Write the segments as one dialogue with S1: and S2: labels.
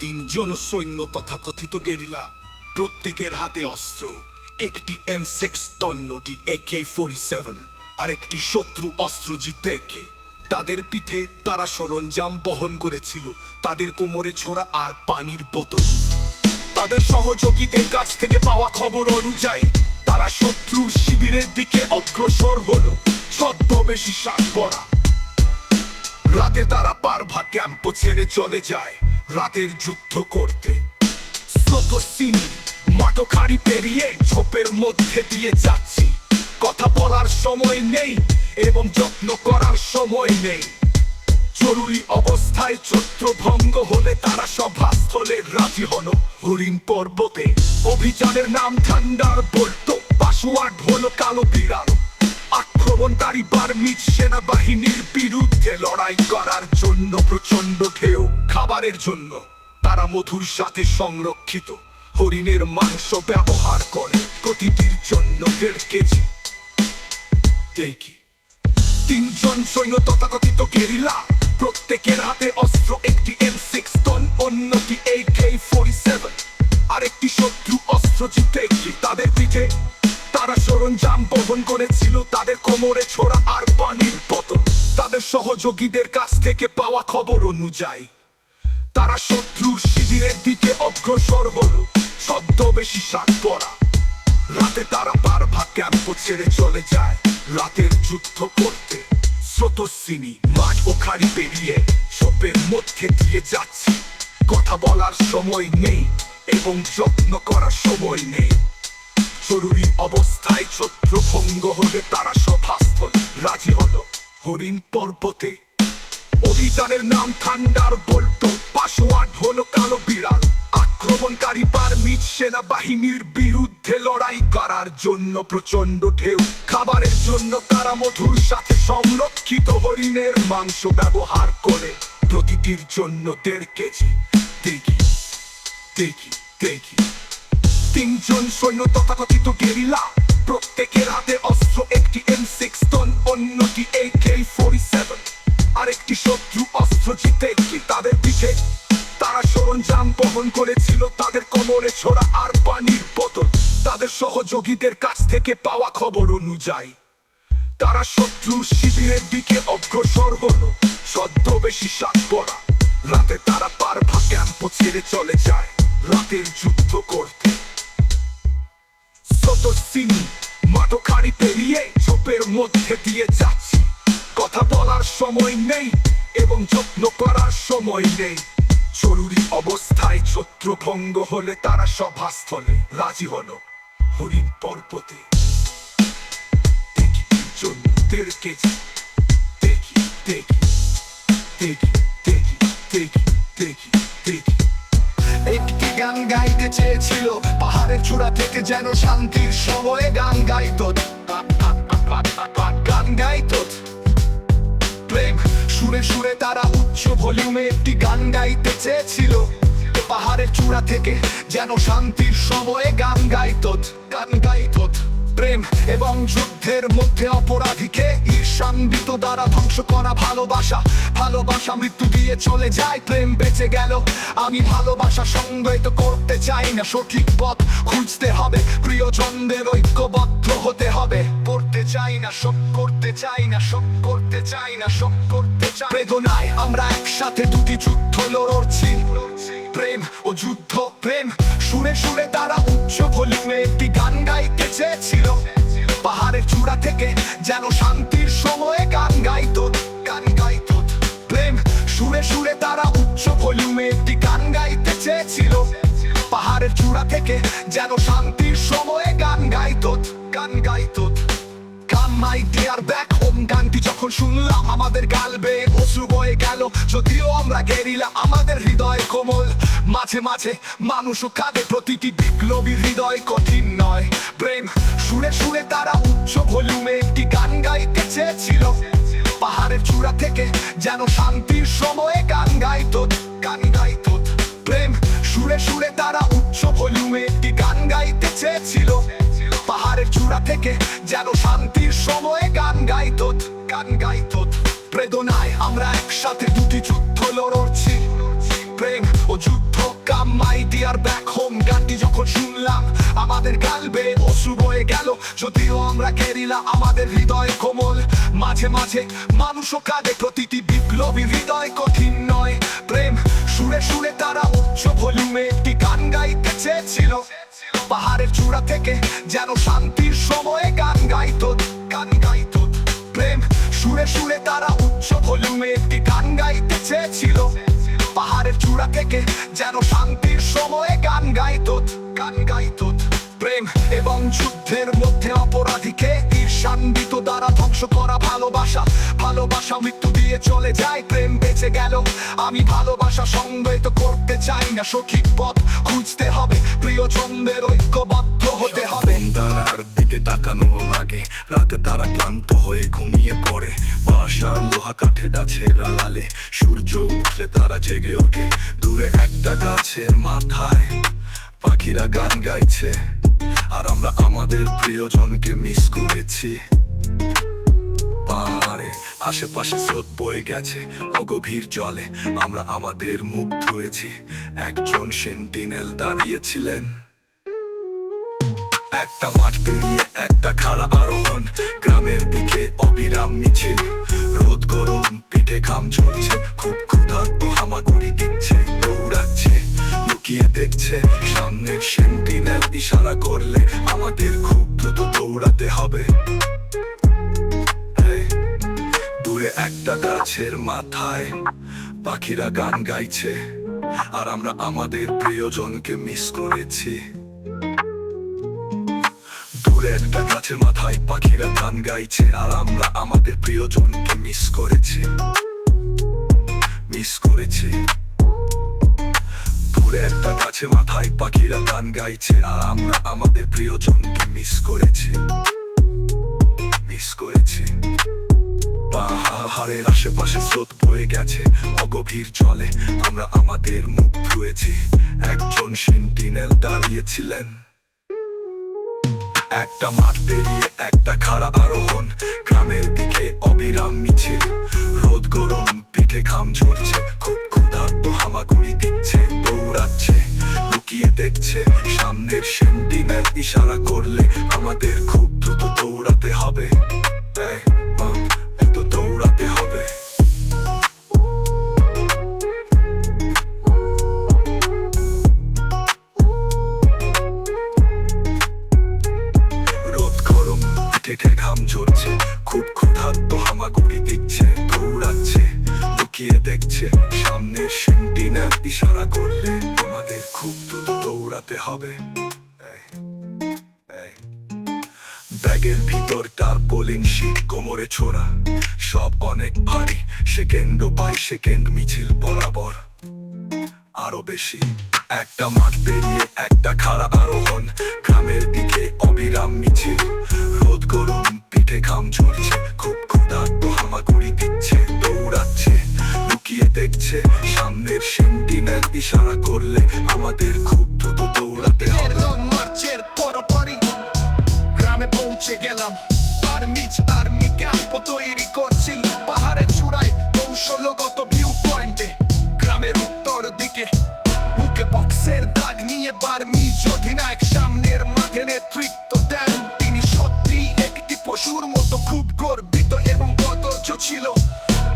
S1: তিনজন সৈন্য তথাকথিত গেরিলা, প্রত্যেকের হাতে অস্ত্র। একটি M6, অন্যটি AK-47, আর একটি শত্রু অস্ত্রযুদ্ধ একে। তাদের পিঠে তারা সরঞ্জাম বহন করেছিল, তাদের কোমরে ছোড়া আর পানির বোতল। তাদের সহযোগীদের কাছ থেকে পাওয়া খবর অনুযায়ী তারা শত্রুর শিবিরের দিকে অগ্রসর হলো, ছদ্মবেশী শাক পরা। রাতে তারা পারভা ক্যাম্প ছেড়ে চলে যায় রাতের যুদ্ধ করতে। স্রোতস্বিনী মাঠখাড়ি পেরিয়ে ঝোপের মধ্যে দিয়ে যাচ্ছি। কথা বলার সময় নেই এবং যত্ন করার সময় নেই। জরুরি অবস্থায় ছত্রভঙ্গ হলে তারা সভাস্থলে রাজি হলো। হরিণ পর্বতে অভিযানের নাম থান্ডারবোল্ট। পাসওয়ার্ড হলো কালো বিড়াল। আক্রমণকারী বার্মিজ সেনাবাহিনীর বিরুদ্ধে লড়াই করার জন্য প্রচন্ড ঢেউ। খাবারের জন্য তারা মধুর সাথে সংরক্ষিত হরিণের মাংস ব্যবহার করে, প্রতিটির জন্য 1.5 কেজি। দেখি তিনজন সৈন্য তথাকথিত গেরিলা, প্রত্যেকের হাতে অস্ত্র। একটি M6, অন্যটি AK-47, আর একটি শত্রু অস্ত্রযুদ্ধ একটি। তাদের পিঠে তারা সরঞ্জাম বহন করেছিল, তাদের কোমরে ছোড়া আর পানির বোতল। তাদের সহযোগীদের কাছ থেকে পাওয়া খবর অনুযায়ী তারা শত্রুর শিবিরের দিকে অগ্রসর হলো, ছদ্মবেশী শাক পরা। রাতে তারা পারভা ক্যাম্প ছেড়ে চলে যায় রাতের যুদ্ধ করতে। স্রোতস্বিনী মাঠ ও খাড়ি পেরিয়ে ঝোপের মধ্যে দিয়ে যাচ্ছি। কথা বলার সময় নেই এবং যত্ন করার সময় নেই। জরুরি অবস্থায় ছত্রভঙ্গ হলে তারা সভাস্থলে রাজি হলো। হরিণ পর্বতে অভিযানের নাম থান্ডারবোল্ট। পাসওয়ার্ড হলো কালো বিড়াল। আক্রমণকারী বার্মিজ সেনাবাহিনীর বিরুদ্ধে লড়াই করার জন্য প্রচন্ড ঢেউ। খাবারের জন্য তারা মধুর সাথে সংরক্ষিত হরিণের মাংস ব্যবহার করে, প্রতিটির জন্য 1.5 কেজি। দেখি দেখি দেখি তিনজন সৈন্য তথাকথিত গেরিলা, প্রত্যেকের হাতে অস্ত্র। একটি M6, অন্যটি AK-47, আর একটি শত্রু অস্ত্রযুদ্ধ একটি। তাদের পিঠে তারা সরঞ্জাম বহন করেছিল, তাদের কোমরে ছোড়া আর পানির বোতল। তাদের সহযোগীদের কাছ থেকে পাওয়া খবর অনুযায়ী তারা শত্রুর শিবিরের দিকে অগ্রসর হলো, ছদ্মবেশী শাক পরা। রাতে তারা পারভা ক্যাম্প ছেড়ে চলে যায় রাতের যুদ্ধ করতে। স্রোতস্বিনী মাঠখাড়ি পেরিয়ে ঝোপের মধ্যে দিয়ে যাচ্ছি। কথা বলার সময় নেই এবং যত্ন করার সময় নেই। জরুরি অবস্থায় ছত্রভঙ্গ হলে তারা সভাস্থলে রাজি হলো। হরিণ পর্বতে দেখি তিনজন 1.5 কেজি। দেখি দেখি দেখি দেখি দেখি দেখি দেখি
S2: একটি গান গাইতে চেয়েছিল পাহাড়ের চূড়া থেকে, যেন শান্তির সময়ে গান গাইতো। গান গাইতো প্রেম সুরে সুরে। তারা উচ্চ ভলিউমে একটি গান গাইতে চেয়েছিল পাহাড়ের চূড়া থেকে, যেন শান্তির সময়ে গান গাইতো। গান গাইতো প্রেম এবং যুদ্ধের মধ্যে অপরাধীকে ঈর্ষান্বিত দ্বারা ধ্বংস করা ভালোবাসা। ভালোবাসা মৃত্যু দিয়ে চলে যায়, প্রেম বেঁচে গেল। আমি ভালোবাসা সংজ্ঞায়িত করতে চাই না, সঠিক পথ খুঁজতে হবে। প্রিয়জনদের ঐক্যবদ্ধ হতে হবে। করতে চাই না সব, করতে চাই না সব, করতে চাই না সব, করতে চাই। বেদনায় আমরা একসাথে দুটি যুদ্ধ লড়ছি, প্রেম ও যুদ্ধ। প্রেম সুরে সুরে তারা উচ্চ ভলিউমে একটি গান গাইতে চেয়েছিল পাহাড়ের চূড়া থেকে, যেন শান্তির সময়ে গান গাইতো। গান গাইতো প্রেম সুরে সুরে তারা উচ্চ ভলিউমে একটি গান গাইতে চেয়েছিল পাহাড়ের চূড়া থেকে, যেন শান্তির সময়ে গান গাইতো। গান গাইতো Come my dear back home গানটি যখন শুনলাম আমাদের গাল বেয়ে অশ্রু বয়ে গেল। যদিও আমরা গেরিলা, আমাদের হৃদয় কোমল। মাঝে মাঝে মানুষও কাঁদে, প্রতিটি বিপ্লবী হৃদয় কঠিন নয়। প্রেম সুরে সুরে তারা উচ্চ ভলিউমে একটি গান গাইতে চেয়েছিল পাহাড়ের চূড়া থেকে, যেন শান্তির সময়ে গান গাইতো। গান গাইতো প্রেম সুরে সুরে তারা উচ্চ ভলিউমে একটি গান গাইতে চেয়েছিল পাহাড়ের চূড়া থেকে, যেন শান্তির সময়ে গান গাইতো। গান গাইতো বেদনায় আমরা একসাথে দুটি যুদ্ধ লড়ছি, প্রেম ও যুদ্ধ। মাই ডিয়ার ব্যাক হোম গানটি যখন শুনলাম আমাদের গালবে অশ্রু বয়ে গেল। যদিও আমরা গেরিলা আমাদের হৃদয় কোমল, মাঝে মাঝে মানুষও কাঁদে, প্রতিটি বিপ্লবী হৃদয় কঠিন নয়। প্রেম সুরে সুরে তারা উচ্চ ভলিউমে একটি গান গাইতে চেয়েছিল, পাহাড়ের চূড়া থেকে যেন শান্তির সময়ে গান গাইতো, গান গাইতো। প্রেম সুরে সুরে তারা উচ্চ ভলিউমে একটি গান গাইতে চেয়েছিল, পাহাড়ের চূড়া থেকে যেন শান্তির সময়ে গান গাইতো, গান গাইতো। প্রেম এবং যুদ্ধের মধ্যে অপরাধীকে ঈর্ষান্বিত দ্বারা ধ্বংস করা ভালোবাসা, ভালোবাসা মৃত্যু দিয়ে চলে যায়, প্রেম বেঁচে গেল। আমি ভালোবাসা সংজ্ঞায়িত করতে চাই না, সঠিক পথ খুঁজতে হবে, প্রিয়জনদের ঐক্যবদ্ধ হতে হবে।
S3: তারার দিকে তাকানো লাগে, রাতে তারা ক্লান্ত হয়ে ঘুমিয়ে পড়ে, বাসার লোহা কাঠে গাছের আড়ালে সূর্য উঠলে তারা জেগে ওঠে। দূরে একটা গাছের মাথায় পাখিরা গান গাইছে, আর আমরা আমাদের প্রিয়জনকে মিস করেছি। পাহাড়ে আশেপাশে স্রোত বয়ে গেছে, অগভীর জলে আমরা আমাদের মুখ ধুয়েছি। একজন সেন্টিনেল দাঁড়িয়েছিলেন, একটা মাঠ পেরিয়ে একটা খাড়া আরোহণ, গ্রামের দিকে অবিরাম মিছিল, রোদ গরম পিঠে ঘাম ঝরছে, খুব ক্ষুধার্ত হামাগুড়ি দিচ্ছে, দৌড়াচ্ছে লুকিয়ে দেখছে সামনের সেন্টিনেল ইশারা করলে আমাদের খুব দ্রুত দৌড়াতে হবে। দূরে একটা গাছের মাথায় পাখিরা গান গাইছে, আর আমরা আমাদের প্রিয়জনকে মিস করেছি। দূরে একটা গাছের মাথায় পাখিরা গান গাইছে, আর আমরা আমাদের প্রিয়জনকে মিস করেছি, মিস করেছি। দূরে একটা গাছের মাথায় পাখিরা গান গাইছে, আর আমরা আমাদের প্রিয়জনকে মিস করেছি, মিস করেছি। পাহাড়ের আশেপাশে স্রোত বয়ে গেছে, অগভীর জলে আমরা আমাদের মুখ ধুয়েছি। একজন সেন্টিনেল দাঁড়িয়েছিলেন, একটা মাঠ পেরিয়ে একটা খাড়া আরোহণ, গ্রামের দিকে অবিরাম মিছিল, রোদ গরম পিঠে ঘাম ঝরছে, খুব ক্ষুধার্ত হামাগুড়ি দিচ্ছে, দৌড়াচ্ছে লুকিয়ে দেখছে সামনের সেন্টিনেল ইশারা করলে আমাদের খুব দ্রুত দৌড়াতে হবে, একটু দৌড়াতে হবে। পিঠে ঘাম ঝরছে, খুব ক্ষুধার্ত হামাগুড়ি দিচ্ছে, দৌড়াচ্ছে লুকিয়ে দেখছে সামনের সেন্টিনেল ইশারা করলে আমাদের খুব দ্রুত দৌড়াতে হবে। ব্যাগের ভিতর তার বোলিং শিট কোমরে ছোড়া, সব অনেক ভারী, সেকেন্ড বাই সেকেন্ড মিছিল বরাবর আরো বেশি। একটা মাঠ পেরিয়ে একটা খাড়া আরোহণ, গ্রামের দিকে অবিরাম মিছিল, রোদ গরম পিঠে ঘাম ঝরছে, খুব ক্ষুধার্ত হামাগুড়ি দিচ্ছে, দৌড়াচ্ছে লুকিয়ে দেখছে সামনের সেন্টিনেল ইশারা করলে আমাদের খুব দ্রুত দৌড়াতে হবে।
S2: মার্চের পরপরই গ্রামে পৌঁছে গেলাম, আর্মি ক্যাম্প তৈরি করছিল পাহাড়ের চূড়ায় কৌশলগত ভিউ পয়েন্টে। গ্রামের উত্তর দিকে বুকে বক্সের দাগ নিয়ে বার্মিজ অধিনায়ক সামনের মাঠে নেতৃত্ব দেন। তিনি সত্যি একটি পশুর মতো খুব গর্বিত এবং অধৈর্য ছিল।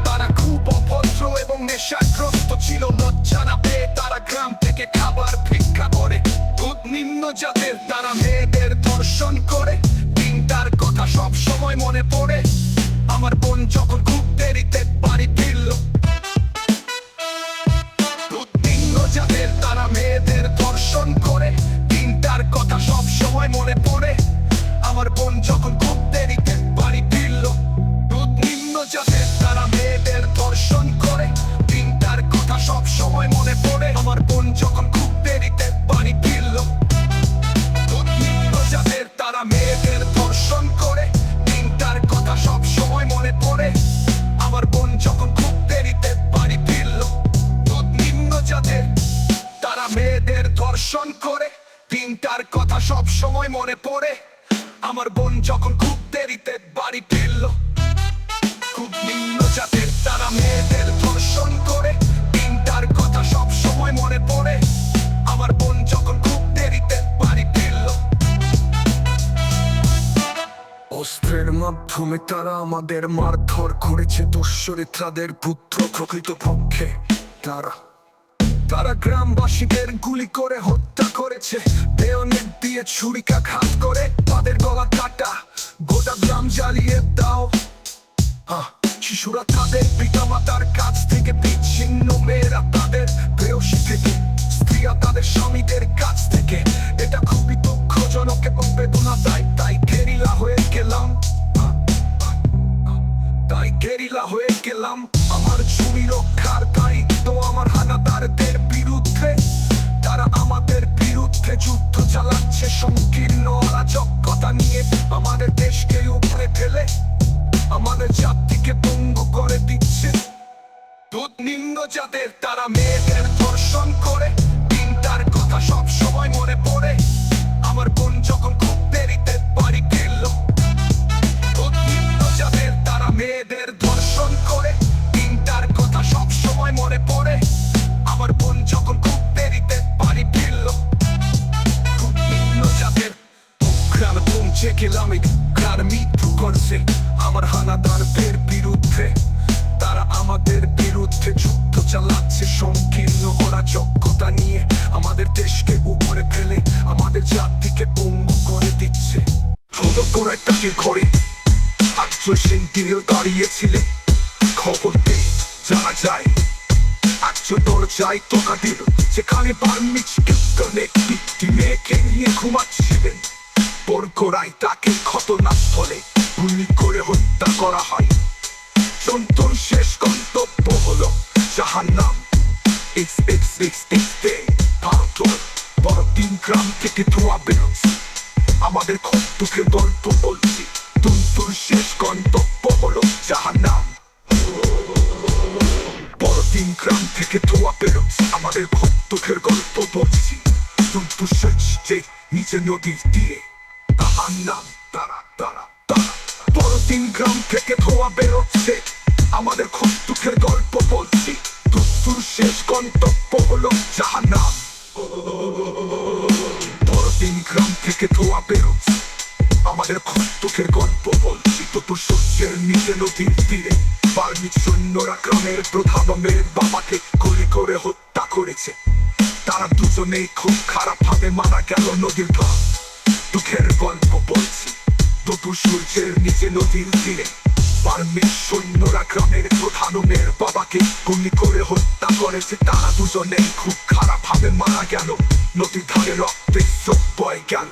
S2: তারা খুব অভদ্র এবং নেশাগ্রস্ত ছিল, লজ্জা না পেয়ে তারা গ্রাম থেকে খাবার ভিক্ষা করে। খুব নিম্ন জাতের তারা মেয়েদের ধর্ষণ করে, দিনটার কথা সব সময় মনে পড়ে। আমার বোন যখন খুব দেরিতে বাড়ি ফিরল, যাদের তারা মেয়েদের ধর্ষণ করে, দিনটার কথা সব সময় মনে পড়ে। আমার বোন যখন খুব দেরিতে বাড়ি ফিরল, নিম্ন যাদের তারা মেয়েদের ধর্ষণ করে, দিনটার কথা সব সময় মনে পড়ে। আমার বোন যখন খুব দেরিতে বাড়ি ফিরল, নিম্ন যাদের তারা মেয়েদের ধর্ষণ করে, দিনটার কথা সব সময় মনে পড়ে। আমার বোন যখন খুব দেরিতে বাড়ি ফিরল, নিম্ন যাদের তারা মেয়েদের ধর্ষণ করে, দিনটার কথা সব সময় মনে পড়ে। আমার বোন যখন খুব দেরিতে বাড়ি ফিরল, খুব নিম্ন জাতের তারা মেয়েদের ধর্ষণ করে, দিনটার কথা সব সময় মনে পড়ে।
S3: প্রথমে তারা আমাদের মারধর করেছে, দুশ্চরিত্রাদের পুত্র প্রকৃত পক্ষে তারা গ্রামবাসীদের গুলি করে হত্যা করেছে, বেয়নেট দিয়ে ছুরিকাঘাত করে তাদের গলা কাটা, গোটা গ্রাম জ্বালিয়ে দাও। শিশুরা তাদের পিতামাতার কাছ থেকে বিচ্ছিন্ন, মেয়েরা তাদের প্রেয়সী থেকে, স্ত্রীরা তাদের স্বামীদের কাছ থেকে। এটা খুবই দুঃখজনক এবং বেদনাদায়ক। তাই গেরিলা হয়ে গেলাম আমার জমি রক্ষার দায়িত্ব আমার হানাদারদের বিরুদ্ধে। তারা আমাদের বিরুদ্ধে যুদ্ধ চালাচ্ছে সংকীর্ণ অরাজকতা নিয়ে, আমাদের দেশকে উপরে ফেলে আমাদের জাতিকে পঙ্গু করে দিচ্ছে। দুধ নিম্ন জাতের তারা মেয়েদের ধর্ষণ করে, দিনটার কথা সব সময় মনে পড়ে। আমার বোন যখন খুব দেরিতে বাড়ি গেল, দুধ নিম্ন জাতের তারা মেয়েদের ধর্ষণ করে, দিনটার কথা সব সময় মনে পড়ে। আমার বোন যখন খুব দেরিতে বাড়ি ফিরল, দুধ নিম্ন জাতের গ্রামে পৌঁছে গেলাম, গ্রামে মৃত্যু করছে আমার হানাদারদের বিরুদ্ধে। তারা আমাদের বিরুদ্ধে যুদ্ধ চালাচ্ছে সংকীর্ণ অরাজকতা নিয়ে, আমাদের দেশকে উপরে ফেলে আমাদের জাতিকে পঙ্গু করে দিচ্ছে। ছোট করে তাকে ঘরে দাঁড়িয়েছিলে, খবর পেয়ে জানা যায় দরজায় টোকা দিল, যেখানে বার্মিজ একটি মেয়েকে নিয়ে ঘুমাচ্ছিলেন। বরগোড়ায় তাকে ঘটনাস্থলে গুলি করে হত্যা করা হয়। জন্তুর শেষ গন্তব্য হলো জাহান্নাম। বড়দিন গ্রাম থেকে ধোঁয়া বেরোচ্ছে, আমাদের খুব দুঃখের গল্প বলছি। জন্তুর শেষ গন্তব্য হলো জাহান্নাম। বড়দিন গ্রাম থেকে ধোঁয়া বেরোচ্ছে, আমাদের খুব দুঃখের গল্প বলছি। জন্তু শেষ যে নিচে নদীর তীরে, তাহার নাম তারা তারা তারা। বড়দিন গ্রাম থেকে ধোঁয়া বেরোচ্ছে, আমাদের খুব দুঃখের গল্প বলছি। জন্তুর শেষ গন্তব্য হলো জাহান্নাম। বড়দিন গ্রাম থেকে ধোঁয়া বেরোচ্ছে, আমাদের খুব দুঃখের গল্প বলছি। সূর্যের নিচে নদীর তীরে বার্মিজ সৈন্যরা গ্রামের প্রধান মেয়ের বাবাকে গুলি করে হত্যা করেছে। তারা দুজনেই খুব খারাপ ভাবে মারা গেল নদীর ধার। দুঃখের গল্প বলছি। সূর্যের নিচে নদীর তীরে বার্মিজ সৈন্যরা গ্রামের প্রধান মেয়ের বাবাকে গুলি করে হত্যা করেছে। তারা দুজনেই খুব খারাপ ভাবে মারা গেল নদীর ধারে, রক্তের চোখ বয়ে গেল।